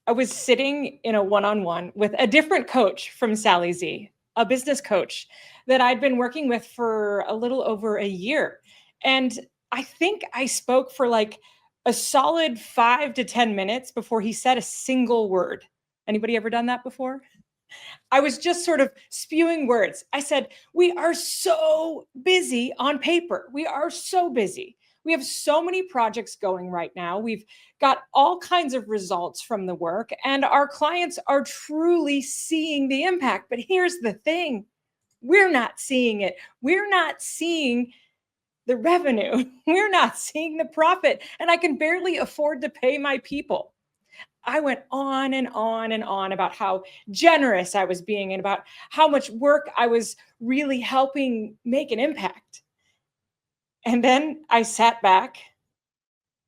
I was sitting in a one-on-one with a different coach from Sally Z, a business coach that I'd been working with for a little over a year. And I think I spoke for like a solid 5 to 10 minutes before he said a single word. Anybody ever done that before? I was just sort of spewing words. I said, "We are so busy on paper. We are so busy. We have so many projects going right now. We've got all kinds of results from the work, and our clients are truly seeing the impact. But here's the thing, we're not seeing it. We're not seeing the revenue. We're not seeing the profit, and I can barely afford to pay my people." I went on and on and on about how generous I was being and about how much work I was really helping make an impact. And then I sat back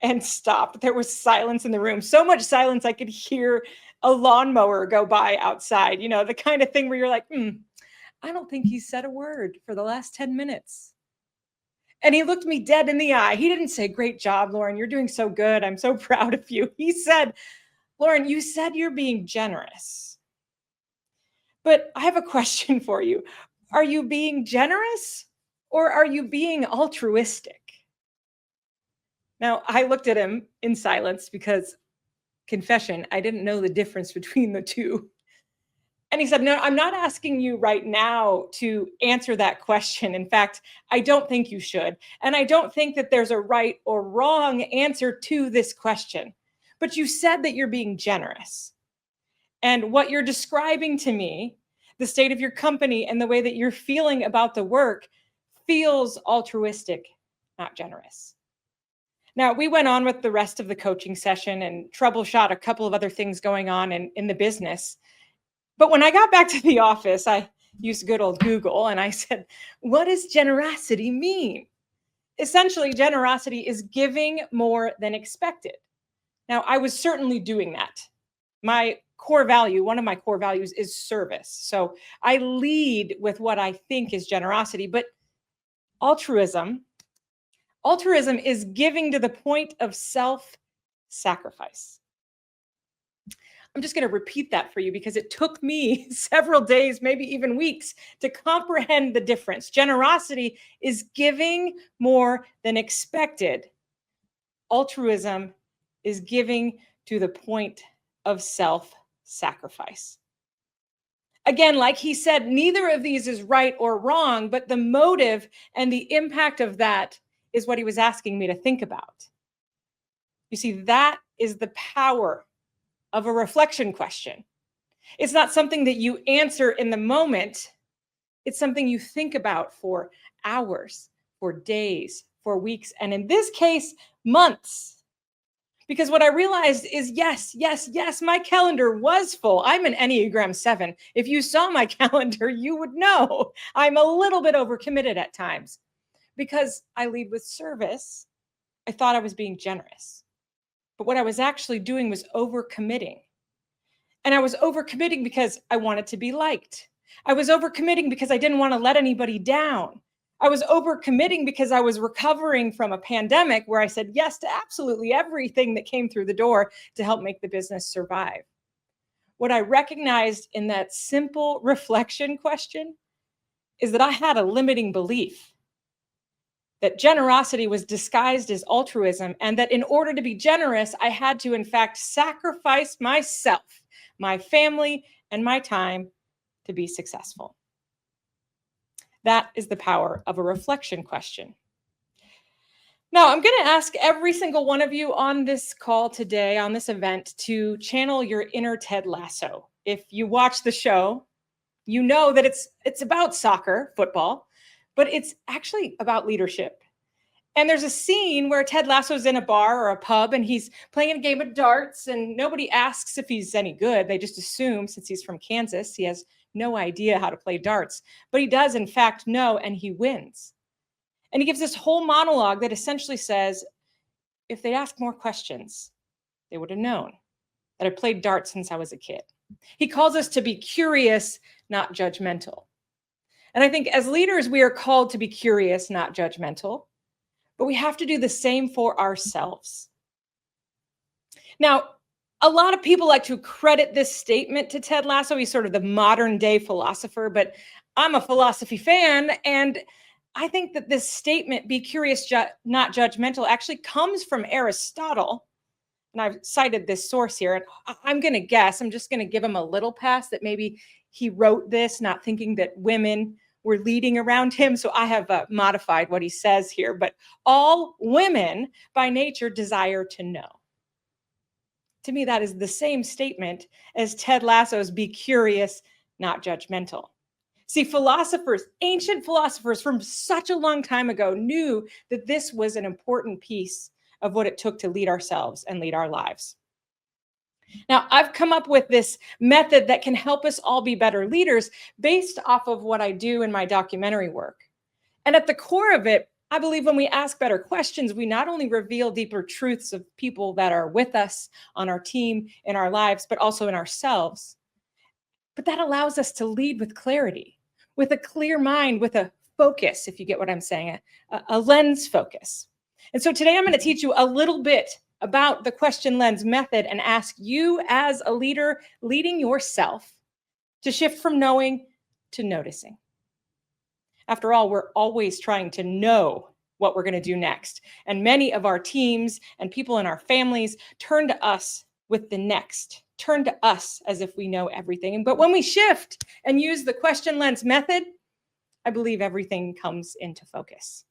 and stopped. There was silence in the room, so much silence I could hear a lawnmower go by outside, the kind of thing where you're like, I don't think he said a word for the last 10 minutes. And he looked me dead in the eye. He didn't say, "Great job, Lauren. You're doing so good. I'm so proud of you." He said, "Lauren, you said you're being generous. But I have a question for you. Are you being generous or are you being altruistic?" Now, I looked at him in silence because, confession, I didn't know the difference between the two. And he said, "No, I'm not asking you right now to answer that question. In fact, I don't think you should. And I don't think that there's a right or wrong answer to this question. But you said that you're being generous. And what you're describing to me, the state of your company and the way that you're feeling about the work, feels altruistic, not generous." Now, we went on with the rest of the coaching session and troubleshot a couple of other things going on in the business. But when I got back to the office, I used good old Google and I said, "What does generosity mean?" Essentially, generosity is giving more than expected. Now, I was certainly doing that. One of my core values is service. So I lead with what I think is generosity, but altruism, altruism is giving to the point of self-sacrifice. I'm just going to repeat that for you because it took me several days, maybe even weeks, to comprehend the difference. Generosity is giving more than expected. Altruism is giving to the point of self-sacrifice. Again, like he said, neither of these is right or wrong, but the motive and the impact of that is what he was asking me to think about. You see, that is the power of a reflection question. It's not something that you answer in the moment. It's something you think about for hours, for days, for weeks, and in this case, months. Because what I realized is yes, my calendar was full. I'm an Enneagram 7. If you saw my calendar, you would know I'm a little bit overcommitted at times. Because I lead with service, I thought I was being generous. But what I was actually doing was overcommitting. And I was overcommitting because I wanted to be liked. I was overcommitting because I didn't want to let anybody down. I was overcommitting because I was recovering from a pandemic where I said yes to absolutely everything that came through the door to help make the business survive. What I recognized in that simple reflection question is that I had a limiting belief that generosity was disguised as altruism, and that in order to be generous, I had to, in fact, sacrifice myself, my family, and my time to be successful. That is the power of a reflection question. Now, I'm going to ask every single one of you on this call today, on this event, to channel your inner Ted Lasso. If you watch the show, you know that it's about soccer, football, but it's actually about leadership. And there's a scene where Ted Lasso's in a bar or a pub and he's playing a game of darts and nobody asks if he's any good. They just assume, since he's from Kansas, he has no idea how to play darts. But he does, in fact, know, and he wins. And he gives this whole monologue that essentially says, if they'd asked more questions, they would have known that I played darts since I was a kid. He calls us to be curious, not judgmental. And I think as leaders, we are called to be curious, not judgmental. But we have to do the same for ourselves. Now, A lot of people like to credit this statement to Ted Lasso. He's sort of the modern day philosopher, but I'm a philosophy fan. And I think that this statement, be curious, not judgmental, actually comes from Aristotle. And I've cited this source here. And I'm going to guess, I'm just going to give him a little pass that maybe he wrote this not thinking that women were leading around him. So I have modified what he says here. But all women by nature desire to know. To me, that is the same statement as Ted Lasso's be curious, not judgmental. See, philosophers, ancient philosophers from such a long time ago knew that this was an important piece of what it took to lead ourselves and lead our lives. Now, I've come up with this method that can help us all be better leaders based off of what I do in my documentary work. And at the core of it, I believe when we ask better questions, we not only reveal deeper truths of people that are with us on our team, in our lives, but also in ourselves. But that allows us to lead with clarity, with a clear mind, with a focus, if you get what I'm saying, a lens focus. And so today I'm going to teach you a little bit about the question lens method and ask you as a leader leading yourself to shift from knowing to noticing. After all, we're always trying to know what we're going to do next. And many of our teams and people in our families turn to us with the next, turn to us as if we know everything. But when we shift and use the question lens method, I believe everything comes into focus.